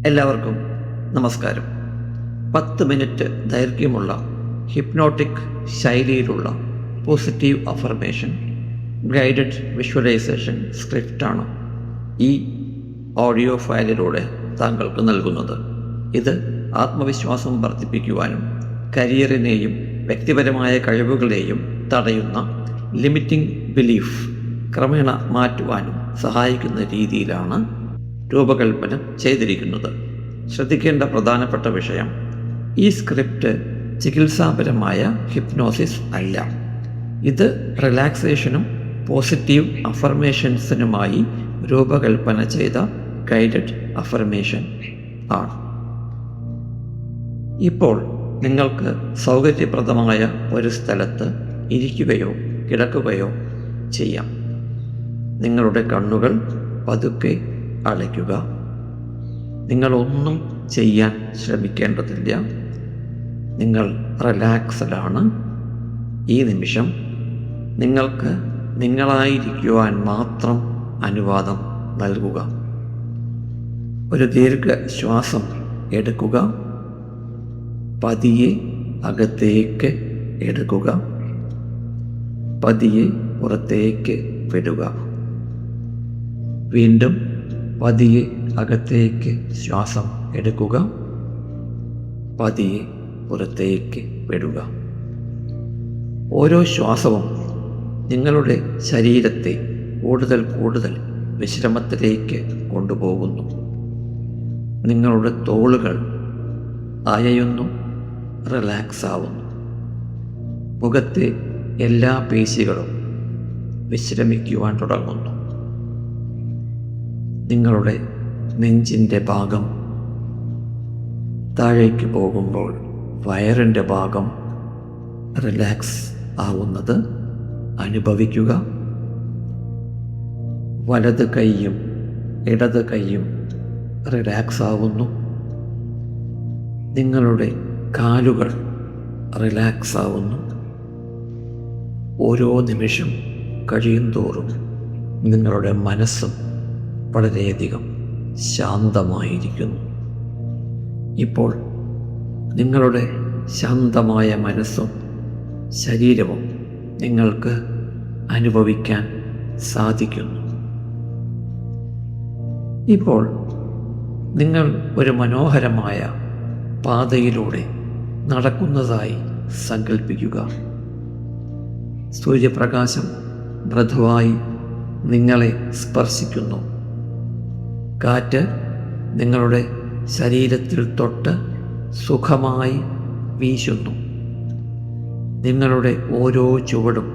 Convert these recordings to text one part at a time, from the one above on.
എല്ലാവർക്കും നമസ്കാരം. 10 മിനിറ്റ് ദൈർഘ്യമുള്ള ഹിപ്നോട്ടിക് ശൈലിയിലുള്ള പോസിറ്റീവ് അഫർമേഷൻ ഗൈഡഡ് വിഷ്വലൈസേഷൻ സ്ക്രിപ്റ്റാണ് ഈ ഓഡിയോ ഫയലിലൂടെ താങ്കൾക്ക് നൽകുന്നത്. ഇത് ആത്മവിശ്വാസം വർദ്ധിപ്പിക്കുവാനും കരിയറിനെയും വ്യക്തിപരമായ കഴിവുകളെയും തടയുന്ന ലിമിറ്റിംഗ് ബിലീഫ് ക്രമേണ മാറ്റുവാനും സഹായിക്കുന്ന രീതിയിലാണ് രൂപകൽപ്പന ചെയ്തിരിക്കുന്നത്. ശ്രദ്ധിക്കേണ്ട പ്രധാനപ്പെട്ട വിഷയം, ഈ സ്ക്രിപ്റ്റ് ചികിത്സാപരമായ ഹിപ്നോസിസ് അല്ല. ഇത് റിലാക്സേഷനും പോസിറ്റീവ് അഫർമേഷൻസിനുമായി രൂപകൽപ്പന ചെയ്ത ഗൈഡഡ് അഫർമേഷൻ ആണ്. ഇപ്പോൾ നിങ്ങൾക്ക് സൗകര്യപ്രദമായ ഒരു സ്ഥലത്ത് ഇരിക്കുകയോ കിടക്കുകയോ ചെയ്യാം. നിങ്ങളുടെ കണ്ണുകൾ പതുക്കെ അടയ്ക്കുക. നിങ്ങളൊന്നും ചെയ്യാൻ ശ്രമിക്കേണ്ടതില്ല. നിങ്ങൾ റിലാക്സ്ഡാണ്. ഈ നിമിഷം നിങ്ങൾക്ക് നിങ്ങളായിരിക്കുവാൻ മാത്രം അനുവാദം നൽകുക. ഒരു ദീർഘശ്വാസം എടുക്കുക. പതിയെ അകത്തേക്ക് എടുക്കുക. പതിയെ പുറത്തേക്ക് വിടുക. വീണ്ടും പതിയെ അകത്തേക്ക് ശ്വാസം എടുക്കുക. പതിയെ പുറത്തേക്ക് വിടുക. ഓരോ ശ്വാസവും നിങ്ങളുടെ ശരീരത്തെ കൂടുതൽ വിശ്രമത്തിലേക്ക് കൊണ്ടുപോകുന്നു. നിങ്ങളുടെ തോളുകൾ അയയുന്നു, റിലാക്സ് ആവുന്നു. മുഖത്തെ എല്ലാ പേശികളും വിശ്രമിക്കുവാൻ തുടങ്ങുന്നു. നിങ്ങളുടെ നെഞ്ചിൻ്റെ ഭാഗം താഴേക്ക് പോകുമ്പോൾ വയറിൻ്റെ ഭാഗം റിലാക്സ് ആവുന്നത് അനുഭവിക്കുക. വലത് കൈയും ഇടത് കൈയും റിലാക്സ് ആവുന്നു. നിങ്ങളുടെ കാലുകൾ റിലാക്സ് ആവുന്നു. ഓരോ നിമിഷം കഴിയുന്തോറും നിങ്ങളുടെ മനസ്സും വളരെയധികം ശാന്തമായിരിക്കുന്നു. ഇപ്പോൾ നിങ്ങളുടെ ശാന്തമായ മനസ്സും ശരീരവും നിങ്ങൾക്ക് അനുഭവിക്കാൻ സാധിക്കുന്നു. ഇപ്പോൾ നിങ്ങൾ ഒരു മനോഹരമായ പാതയിലൂടെ നടക്കുന്നതായി സങ്കൽപ്പിക്കുക. സൂര്യപ്രകാശം മൃദുവായി നിങ്ങളെ സ്പർശിക്കുന്നു. കാറ്റ് നിങ്ങളുടെ ശരീരത്തിൽ തൊട്ട് സുഖമായി വീശുന്നു. നിങ്ങളുടെ ഓരോ ചുവടും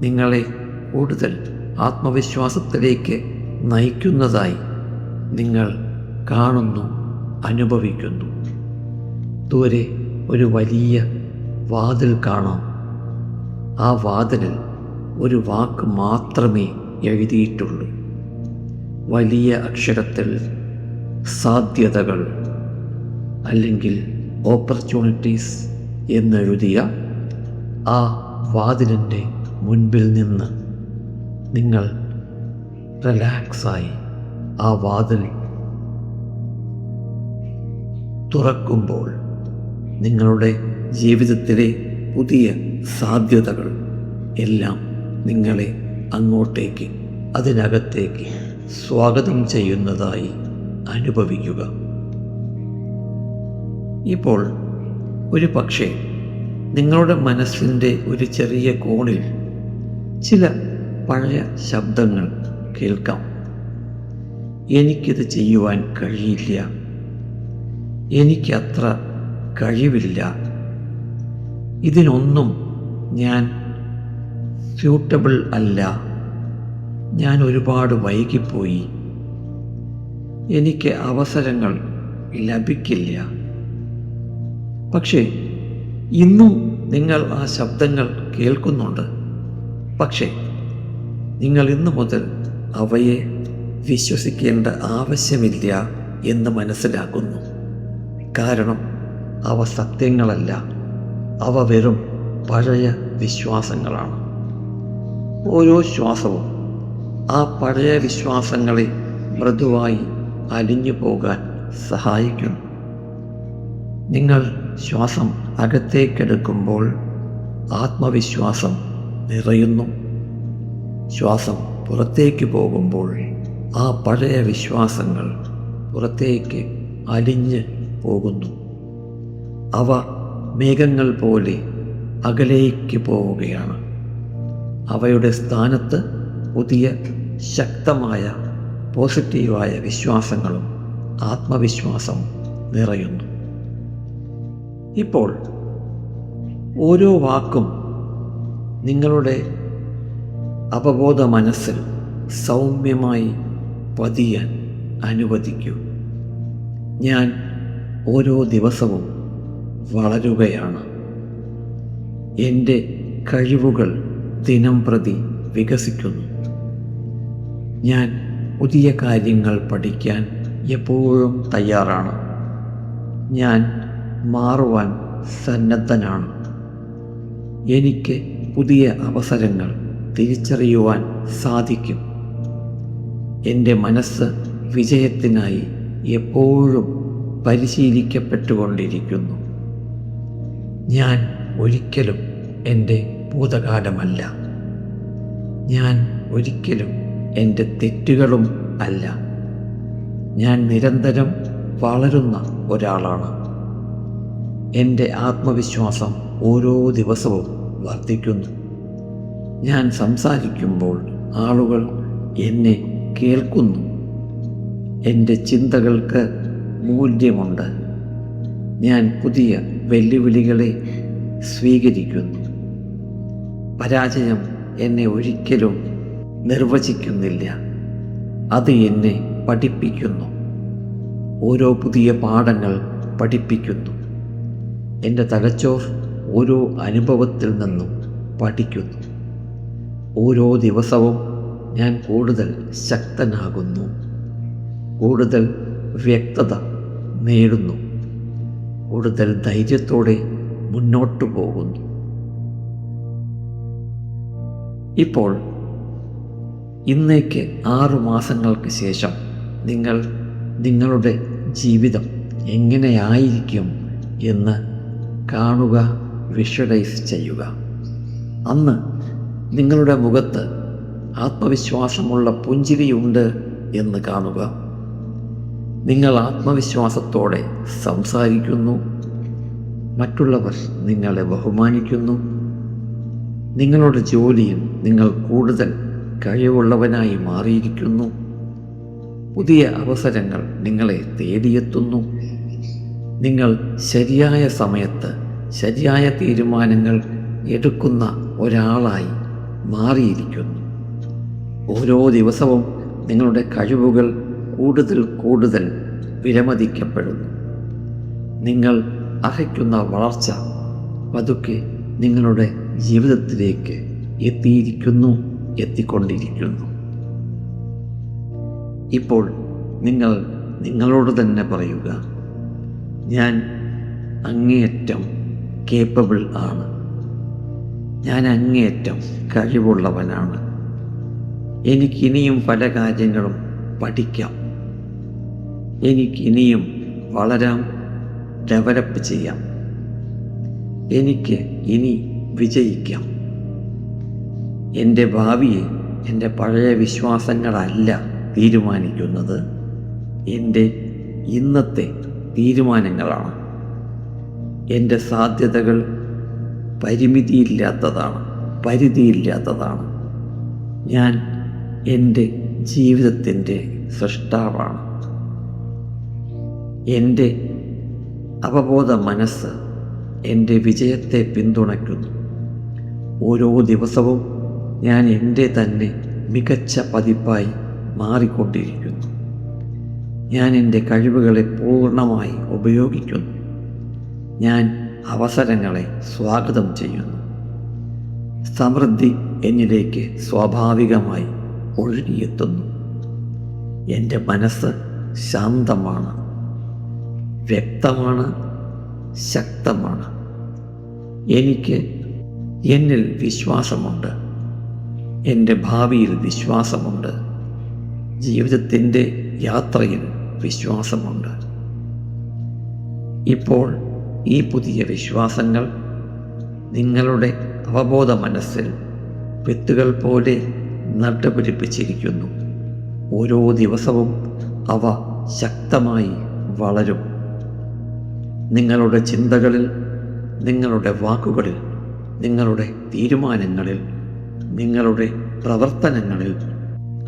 നിങ്ങളെ കൂടുതൽ ആത്മവിശ്വാസത്തിലേക്ക് നയിക്കുന്നതായി നിങ്ങൾ കാണുന്നു, അനുഭവിക്കുന്നു. ദൂരെ ഒരു വലിയ വാതിൽ കാണാം. ആ വാതിലിൽ ഒരു വാക്ക് മാത്രമേ എഴുതിയിട്ടുള്ളൂ. വലിയ അക്ഷരത്തിൽ സാധ്യതകൾ അല്ലെങ്കിൽ ഓപ്പർച്യൂണിറ്റീസ് എന്നെഴുതിയ ആ വാതിലിൻ്റെ മുൻപിൽ നിന്ന് നിങ്ങൾ റിലാക്സായി ആ വാതിൽ തുറക്കുമ്പോൾ നിങ്ങളുടെ ജീവിതത്തിലെ പുതിയ സാധ്യതകൾ എല്ലാം നിങ്ങളെ അങ്ങോട്ടേക്ക്, അതിനകത്തേക്ക് സ്വാഗതം ചെയ്യുന്നതായി അനുഭവിക്കുക. ഇപ്പോൾ ഒരു പക്ഷേ നിങ്ങളുടെ മനസ്സിൻ്റെ ഒരു ചെറിയ കോണിൽ ചില പഴയ ശബ്ദങ്ങൾ കേൾക്കാം. എനിക്കിത് ചെയ്യുവാൻ കഴിയില്ല, എനിക്കത്ര കഴിവില്ല, ഇതിനൊന്നും ഞാൻ സ്യൂട്ടബിൾ അല്ല, ഞാൻ ഒരുപാട് വൈകിപ്പോയി, എനിക്ക് അവസരങ്ങൾ ലഭിക്കില്ല. പക്ഷേ ഇന്നും നിങ്ങൾ ആ ശബ്ദങ്ങൾ കേൾക്കുന്നുണ്ട്. പക്ഷേ നിങ്ങൾ ഇന്നു മുതൽ അവയെ വിശ്വസിക്കേണ്ട ആവശ്യമില്ല എന്ന് മനസ്സിലാക്കുന്നു. കാരണം അവ സത്യങ്ങളല്ല, അവ വെറും പഴയ വിശ്വാസങ്ങളാണ്. ഓരോ ശ്വാസവും ആ പഴയ വിശ്വാസങ്ങളെ മൃദുവായി അലിഞ്ഞു പോകാൻ സഹായിക്കുന്നു. നിങ്ങൾ ശ്വാസം അകത്തേക്കെടുക്കുമ്പോൾ ആത്മവിശ്വാസം നിറയുന്നു. ശ്വാസം പുറത്തേക്ക് പോകുമ്പോൾ ആ പഴയ വിശ്വാസങ്ങൾ പുറത്തേക്ക് അലിഞ്ഞ് പോകുന്നു. അവ മേഘങ്ങൾ പോലെ അകലേക്ക് പോവുകയാണ്. അവയുടെ സ്ഥാനത്ത് പുതിയ ശക്തമായ പോസിറ്റീവായ വിശ്വാസങ്ങളും ആത്മവിശ്വാസം നിറയുന്നു. ഇപ്പോൾ ഓരോ വാക്കും നിങ്ങളുടെ അവബോധ മനസ്സിൽ സൗമ്യമായി പതിയാൻ അനുവദിക്കൂ. ഞാൻ ഓരോ ദിവസവും വളരുകയാണ്. എൻ്റെ കഴിവുകൾ ദിനം പ്രതി വികസിക്കുന്നു. ഞാൻ പുതിയ കാര്യങ്ങൾ പഠിക്കാൻ എപ്പോഴും തയ്യാറാണ്. ഞാൻ മാറുവാൻ സന്നദ്ധനാണ്. എനിക്ക് പുതിയ അവസരങ്ങൾ തിരിച്ചറിയുവാൻ സാധിക്കും. എൻ്റെ മനസ്സ് വിജയത്തിനായി എപ്പോഴും പരിശീലിക്കപ്പെട്ടുകൊണ്ടിരിക്കുന്നു. ഞാൻ ഒരിക്കലും എൻ്റെ ഭൂതകാലമല്ല. ഞാൻ ഒരിക്കലും എൻ്റെ തെറ്റുകളും അല്ല. ഞാൻ നിരന്തരം വളരുന്ന ഒരാളാണ്. എൻ്റെ ആത്മവിശ്വാസം ഓരോ ദിവസവും വർദ്ധിക്കുന്നു. ഞാൻ സംസാരിക്കുമ്പോൾ ആളുകൾ എന്നെ കേൾക്കുന്നു. എൻ്റെ ചിന്തകൾക്ക് മൂല്യമുണ്ട്. ഞാൻ പുതിയ വെല്ലുവിളികളെ സ്വീകരിക്കുന്നു. പരാജയം എന്നെ ഒരിക്കലും നിർവചിക്കുന്നില്ല. അത് എന്നെ പഠിപ്പിക്കുന്നു. ഓരോ പുതിയ പാഠങ്ങൾ പഠിപ്പിക്കുന്നു. എൻ്റെ തലച്ചോർ ഓരോ അനുഭവത്തിൽ നിന്നും പഠിക്കുന്നു. ഓരോ ദിവസവും ഞാൻ കൂടുതൽ ശക്തനാകുന്നു. കൂടുതൽ വ്യക്തത നേടുന്നു. കൂടുതൽ ധൈര്യത്തോടെ മുന്നോട്ടു പോകുന്നു. ഇപ്പോൾ ഇന്നേക്ക് 6 മാസങ്ങൾക്ക് ശേഷം നിങ്ങൾ നിങ്ങളുടെ ജീവിതം എങ്ങനെയായിരിക്കും എന്ന് കാണുക, വിഷ്വലൈസ് ചെയ്യുക. അന്ന് നിങ്ങളുടെ മുഖത്ത് ആത്മവിശ്വാസമുള്ള പുഞ്ചിരിയുണ്ട് എന്ന് കാണുക. നിങ്ങൾ ആത്മവിശ്വാസത്തോടെ സംസാരിക്കുന്നു. മറ്റുള്ളവർ നിങ്ങളെ ബഹുമാനിക്കുന്നു. നിങ്ങളുടെ ജോലിയിൽ നിങ്ങൾ കൂടുതൽ കഴിവുള്ളവനായി മാറിയിരിക്കുന്നു. പുതിയ അവസരങ്ങൾ നിങ്ങളെ തേടിയെത്തുന്നു. നിങ്ങൾ ശരിയായ സമയത്ത് ശരിയായ തീരുമാനങ്ങൾ എടുക്കുന്ന ഒരാളായി മാറിയിരിക്കുന്നു. ഓരോ ദിവസവും നിങ്ങളുടെ കഴിവുകൾ കൂടുതൽ കൂടുതൽ വിലമതിക്കപ്പെടുന്നു. നിങ്ങൾ അർഹിക്കുന്ന വളർച്ച പതുക്കെ നിങ്ങളുടെ ജീവിതത്തിലേക്ക് എത്തിക്കൊണ്ടിരിക്കുന്നു. ഇപ്പോൾ നിങ്ങൾ നിങ്ങളോട് തന്നെ പറയുക, ഞാൻ അങ്ങേയറ്റം കേപ്പബിൾ ആണ്. ഞാൻ അങ്ങേയറ്റം കഴിവുള്ളവനാണ്. എനിക്കിനിയും പല കാര്യങ്ങളും പഠിക്കാം. എനിക്കിനിയും വളരാം, ഡെവലപ്പ് ചെയ്യാം. എനിക്ക് ഇനി വിജയിക്കാം. എൻ്റെ ഭാവിയെ എൻ്റെ പഴയ വിശ്വാസങ്ങളല്ല തീരുമാനിക്കുന്നത്. എൻ്റെ ഇന്നത്തെ തീരുമാനങ്ങളാണ്. എൻ്റെ സാധ്യതകൾ പരിധിയില്ലാത്തതാണ്. ഞാൻ എൻ്റെ ജീവിതത്തിൻ്റെ സൃഷ്ടാവാണ്. എൻ്റെ അവബോധ മനസ്സ് എൻ്റെ വിജയത്തെ പിന്തുണയ്ക്കുന്നു. ഓരോ ദിവസവും ഞാൻ എൻ്റെ തന്നെ മികച്ച പതിപ്പായി മാറിക്കൊണ്ടിരിക്കുന്നു. ഞാൻ എൻ്റെ കഴിവുകളെ പൂർണ്ണമായി ഉപയോഗിക്കുന്നു. ഞാൻ അവസരങ്ങളെ സ്വാഗതം ചെയ്യുന്നു. സമൃദ്ധി എന്നിലേക്ക് സ്വാഭാവികമായി ഒഴുകിയെത്തുന്നു. എൻ്റെ മനസ്സ് ശാന്തമാണ്, വ്യക്തമാണ്, ശക്തമാണ്. എനിക്ക് എന്നിൽ വിശ്വാസമുണ്ട്. എൻ്റെ ഭാവിയിൽ വിശ്വാസമുണ്ട്. ജീവിതത്തിൻ്റെ യാത്രയിൽ വിശ്വാസമുണ്ട്. ഇപ്പോൾ ഈ പുതിയ വിശ്വാസങ്ങൾ നിങ്ങളുടെ അവബോധ മനസ്സിൽ വിത്തുകൾ പോലെ നട്ടുപിടിപ്പിച്ചിരിക്കുന്നു. ഓരോ ദിവസവും അവ ശക്തമായി വളരും. നിങ്ങളുടെ ചിന്തകളിൽ, നിങ്ങളുടെ വാക്കുകളിൽ, നിങ്ങളുടെ തീരുമാനങ്ങളിൽ, നിങ്ങളുടെ പ്രവർത്തനങ്ങളിൽ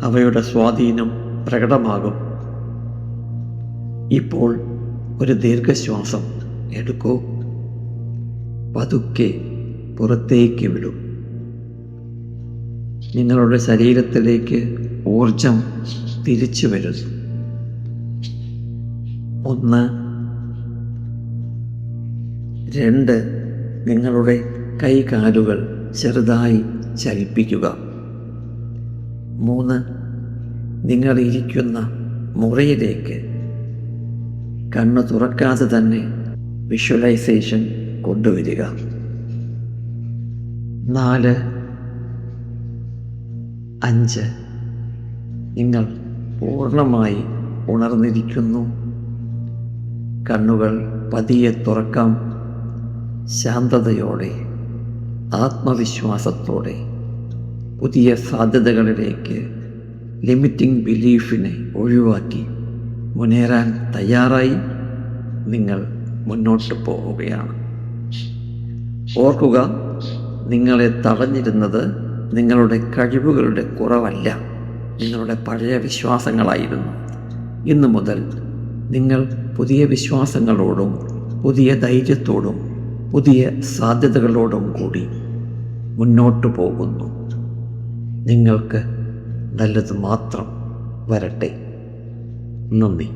അവയുടെ സ്വാധീനം പ്രകടമാകും. ഇപ്പോൾ ഒരു ദീർഘശ്വാസം എടുക്കൂ. പതുക്കെ പുറത്തേക്ക് വിടും. നിങ്ങളുടെ ശരീരത്തിലേക്ക് ഊർജം തിരിച്ചു വരുന്നു. 1, 2, നിങ്ങളുടെ കൈകാലുകൾ ചെറുതായി ചലിപ്പിക്കുക. 3, നിങ്ങൾ ഇരിക്കുന്ന മുറിയിലേക്ക് കണ്ണ് തുറക്കാതെ തന്നെ വിഷ്വലൈസേഷൻ കൊണ്ടുവരിക. 4, 5, നിങ്ങൾ പൂർണ്ണമായി ഉണർന്നിരിക്കുന്നു. കണ്ണുകൾ പതിയെ തുറക്കാം. ശാന്തതയോടെ, ആത്മവിശ്വാസത്തോടെ, പുതിയ സാധ്യതകളിലേക്ക്, ലിമിറ്റിംഗ് ബിലീഫിനെ ഒഴിവാക്കി മുന്നേറാൻ തയ്യാറായി നിങ്ങൾ മുന്നോട്ട് പോവുകയാണ്. ഓർക്കുക, നിങ്ങളെ തടഞ്ഞിരുന്നത് നിങ്ങളുടെ കഴിവുകളുടെ കുറവല്ല, നിങ്ങളുടെ പഴയ വിശ്വാസങ്ങളായിരുന്നു. ഇന്നു മുതൽ നിങ്ങൾ പുതിയ വിശ്വാസങ്ങളോടും പുതിയ ധൈര്യത്തോടും പുതിയ സാധ്യതകളോടും കൂടി മുന്നോട്ടു പോകുന്നു. നിങ്ങൾക്ക് നല്ലത് മാത്രം വരട്ടെ. നന്ദി.